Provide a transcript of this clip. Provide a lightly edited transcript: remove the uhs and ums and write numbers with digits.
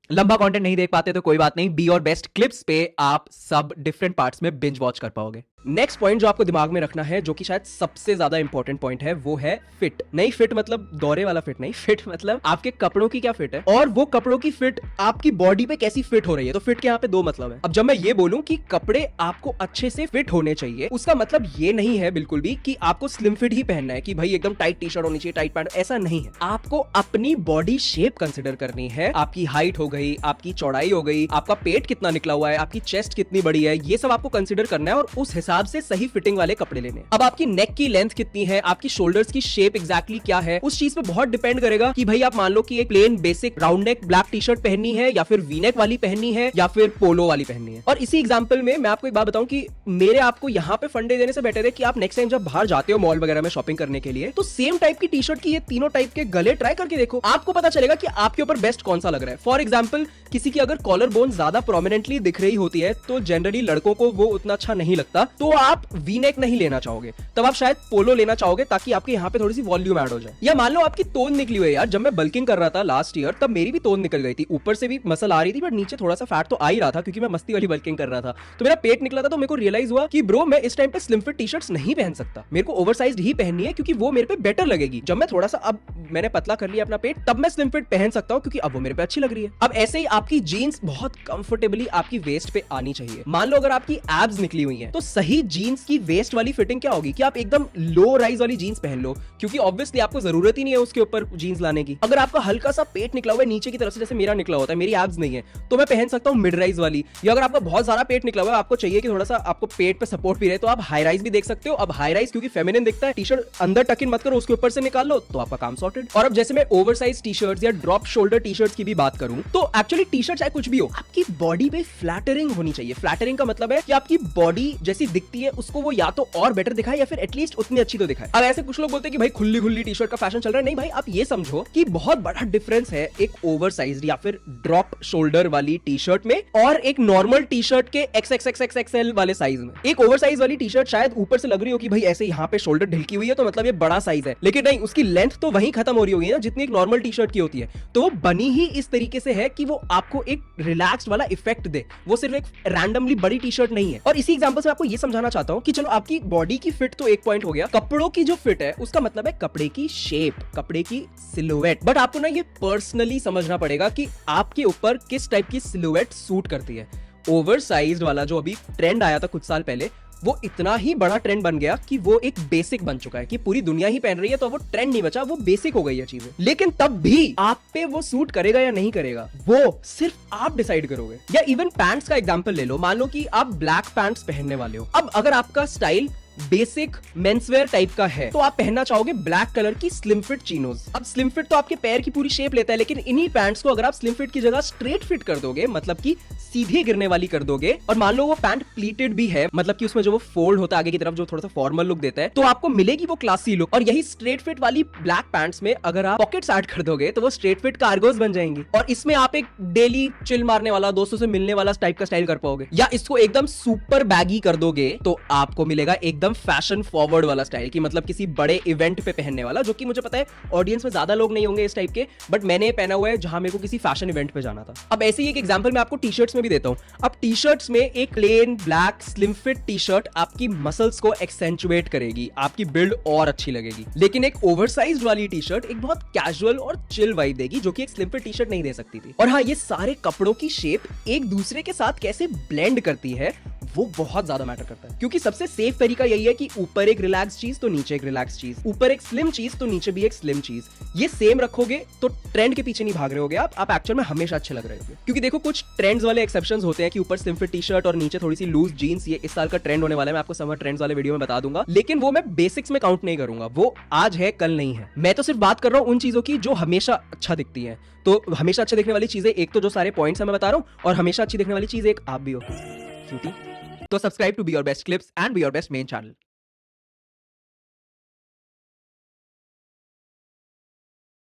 लंबा कंटेंट नहीं देख पाते तो कोई बात नहीं, बी और बेस्ट क्लिप्स पे आप सब डिफरेंट पार्ट्स में बिंज वॉच कर पाओगे। नेक्स्ट पॉइंट जो आपको दिमाग में रखना है, जो कि शायद सबसे ज्यादा इंपॉर्टेंट पॉइंट है, वो है फिट। नहीं फिट मतलब दौरे वाला फिट नहीं, फिट मतलब आपके कपड़ों की क्या फिट है, और वो कपड़ों की फिट आपकी बॉडी पे कैसी फिट हो रही है। तो फिट के यहाँ पे दो मतलब है। अब जब मैं ये बोलूं कि कपड़े आपको अच्छे से फिट होने चाहिए, उसका मतलब ये नहीं है बिल्कुल भी कि आपको स्लिम फिट ही पहनना है, कि भाई एकदम टाइट टी शर्ट होनी चाहिए, टाइट पैंट, ऐसा नहीं है। आपको अपनी बॉडी शेप कंसिडर करनी है। आपकी हाइट हो गई, आपकी चौड़ाई हो गई, आपका पेट कितना निकला हुआ है, आपकी चेस्ट कितनी बड़ी है, ये सब आपको कंसिडर करना है और उस हिसाब से सही फिटिंग वाले कपड़े लेने। अब आपकी नेक की लेंथ कितनी है, आपकी शोल्डर्स की शेप एग्जैक्टली क्या है, उस चीज पे बहुत डिपेंड करेगा कि भाई आप मान लो कि एक plain basic round neck black T shirt पहननी है, या फिर वी नेक वाली पहननी है, या फिर पोलो वाली पहननी है। और इसी एग्जांपल में मैं आपको एक बात बताऊं कि मेरे आपको यहाँ पे फंडे देने से बेटर है कि आप नेक्स्ट टाइम जब बाहर जाते हो मॉल वगैरह में शॉपिंग करने के लिए, तो सेम टाइप की टी शर्ट की ये तीनों टाइप के गले ट्राई करके देखो। आपको पता चलेगा कि आपके ऊपर बेस्ट कौन सा लग रहा है। फॉर एग्जाम्पल, किसी की अगर कॉलर बोन ज्यादा प्रोमिनेंटली दिख रही होती है तो जनरली लड़कों को वो उतना अच्छा नहीं लगता, तो आप वी नेक नहीं लेना चाहोगे, तब आप शायद पोलो लेना चाहोगे ताकि आपके यहाँ पे थोड़ी सी वॉल्यूम ऐड हो जाए। या मान लो आपकी तोन निकली हुई है यार, जब मैं बल्किंग कर रहा था लास्ट ईयर, तब मेरी भी तोन निकल गई थी, ऊपर से भी मसल आ रही थी बट नीचे थोड़ा सा फैट तो आ ही रहा था क्योंकि मैं मस्ती वाली बल्किंग कर रहा था, तो मेरा पेट निकला था। तो मेरे को रियलाइज हुआ कि ब्रो मैं इस टाइम पे स्लिम फिट टी शर्ट्स नहीं पहन सकता, मेरे को ओवरसाइज्ड ही पहननी है क्योंकि वो मेरे पे बेटर लगेगी। जब मैं थोड़ा सा अब मैंने पतला कर लिया अपना पेट, तब मैं स्लिम फिट पहन सकता हूँ क्योंकि अब वो मेरे पे अच्छी लग रही है। अब ऐसे ही आपकी जीन्स बहुत कंफर्टेबली आपकी वेस्ट पे आनी चाहिए। मान लो अगर आपकी एब्स निकली हुई है, तो सही जीन्स की वेस्ट वाली फिटिंग क्या होगी कि आप एकदम लो राइज वाली जीन्स पहन लो, क्योंकि ऑब्वियसली आपको जरूरत ही नहीं है उसके ऊपर जीन्स लाने की। अगर आपका हल्का सा पेट निकला हुआ है नीचे की तरफ से, जैसे मेरा निकला होता है, मेरी एब्स नहीं है, तो मैं पहन सकता हूँ मिड राइज वाली। या अगर आपका बहुत सारा पेट निकला हुआ है, आपको चाहिए कि थोड़ा सा आपको पेट पे सपोर्ट भी रहे, तो आप हाई राइज भी देख सकते हो। अब हाई राइज क्योंकि फेमिनिन दिखता है, टी शर्ट अंदर टक इन मत करो, उसके ऊपर से निकाल लो, तो आपका काम सॉर्टेड। और अब जैसे मैं ओवरसाइज टी शर्ट्स या ड्रॉप शोल्डर टी शर्ट्स की भी बात करूं, तो एक्चुअली टी शर्ट चाहे कुछ भी हो, आपकी बॉडी पे फ्लैटरिंग होनी चाहिए। फ्लैटरिंग का मतलब है कि आपकी बॉडी जैसी दिखती है उसको वो या तो और बेटर दिखाए या फिर एटलीस्ट उतनी अच्छी तो दिखाए। अब ऐसे कुछ लोग बोलते हैं कि भाई खुली खुली टी शर्ट का फैशन चल रहा है। नहीं भाई, आप ये समझो कि बहुत बड़ा डिफरेंस है एक ओवरसाइज्ड या फिर ड्रॉप शोल्डर वाली टी शर्ट में और एक नॉर्मल टी शर्ट के XXXXXL वाले साइज में। एक ओवरसाइज वाली टी शर्ट शायद ऊपर से लग रही हो कि भाई ऐसे यहाँ पे शोल्डर ढिलकी हुई है तो मतलब ये बड़ा साइज है, लेकिन नहीं, उसकी लेंथ तो वहीं खत्म हो रही होगी ना जितनी एक नॉर्मल टी शर्ट की होती है। तो वो बनी ही इस तरीके से है कि वो आपको एक रिलैक्स्ड वाला इफेक्ट दे, वो सिर्फ एक रैंडमली बड़ी टी शर्ट नहीं है। और इसी एग्जांपल से आपको ये समझाना चाहता हूं कि चलो आपकी बॉडी की फिट तो एक पॉइंट हो गया, कपड़ों की जो फिट है उसका मतलब है कपड़े की शेप, कपड़े की सिलुएट। बट आपको ना ये पर्सनली समझना पड़ेगा कि आपके ऊपर किस टाइप की सिलुएट सूट करती है। ओवरसाइज्ड वाला जो अभी ट्रेंड आया था कुछ साल पहले, वो इतना ही बड़ा ट्रेंड बन गया कि वो एक बेसिक बन चुका है कि पूरी दुनिया ही पहन रही है, तो वो ट्रेंड नहीं बचा, वो बेसिक हो गई है चीजें। लेकिन तब भी आप पे वो सूट करेगा या नहीं करेगा, वो सिर्फ आप डिसाइड करोगे। या इवन पैंट्स का एग्जांपल ले लो, मान लो कि आप ब्लैक पैंट्स पहनने वाले हो। अब अगर आपका स्टाइल बेसिक मेंसवेयर टाइप का है, तो आप पहनना चाहोगे ब्लैक कलर की स्लिम फिट चीनोज। अब स्लिम फिट तो आपके पैर की पूरी शेप लेता है, लेकिन इन्हीं पैंट्स को अगर आप स्लिम फिट की जगह स्ट्रेट फिट कर दोगे, मतलब कि सीधे गिरने वाली कर दोगे, और मान लो वो पैंट प्लीटेड भी है, मतलब कि उसमें जो वो फोल्ड होता है आगे की तरफ, जो थोड़ा सा फॉर्मल लुक देता है, तो आपको मिलेगी वो क्लासी लुक। और यही स्ट्रेट फिट वाली ब्लैक पैंट्स में अगर आप पॉकेट्स ऐड कर दोगे, तो वो स्ट्रेट फिट कार्गोस बन जाएंगी, और इसमें आप एक डेली चिल मारने वाला, दोस्तों से मिलने वाला टाइप का स्टाइल कर पाओगे। या इसको एकदम सुपर बैगी कर दोगे, तो आपको मिलेगा एकदम फैशन फॉरवर्ड वाला स्टाइल, की मतलब किसी बड़े इवेंट पे पहनने वाला, जो कि मुझे पता है ऑडियंस में ज्यादा लोग नहीं होंगे इस टाइप के, बट मैंने पहना हुआ है जहां मेरे को किसी फैशन इवेंट पे जाना था। अब ऐसे ही एक एग्जांपल मैं आपको टी शर्ट्स में भी देता हूं। अब टी शर्ट्स में एक plain black slim fit T shirt आपकी मसल्स को एक्सेंचुएट करेगी, आपकी बिल्ड और अच्छी लगेगी। लेकिन एक ओवरसाइज्ड वाली टी शर्ट एक बहुत कैजुअल और चिल वाइब देगी, जो कि एक स्लिम फिट टी शर्ट नहीं दे सकती थी। और हाँ, ये सारे कपड़ों की शेप एक दूसरे के साथ कैसे ब्लेंड करती है वो बहुत ज्यादा मैटर करता है, क्योंकि सबसे सेफ तरीका यही है कि ऊपर एक रिलैक्स चीज तो नीचे एक रिलैक्स चीज, ऊपर एक स्लिम चीज तो नीचे भी एक स्लिम चीज। ये सेम रखोगे तो ट्रेंड के पीछे नहीं भाग रहे होगे आप एक्चुअल में हमेशा अच्छे लग रहे होगे। क्योंकि देखो, कुछ ट्रेंड्स वाले एक्सेप्शंस होते हैं कि ऊपर स्लिम फिट टी शर्ट और नीचे थोड़ी सी लूज जीन्स, ये इस साल का ट्रेंड होने वाला है, मैं आपको समर ट्रेंड्स वाले वीडियो में बता दूंगा, लेकिन वो मैं बेसिक्स में काउंट नहीं करूंगा, वो आज है कल नहीं है। मैं तो सिर्फ बात कर रहा हूं उन चीजों की जो हमेशा अच्छा दिखती है। तो हमेशा अच्छे दिखने वाली चीजें एक तो जो सारे पॉइंट्स मैं बता रहा हूं, और हमेशा अच्छी दिखने वाली चीज एक आप भी हो, क्यूटी। तो subscribe to be your best clips and be your best main channel.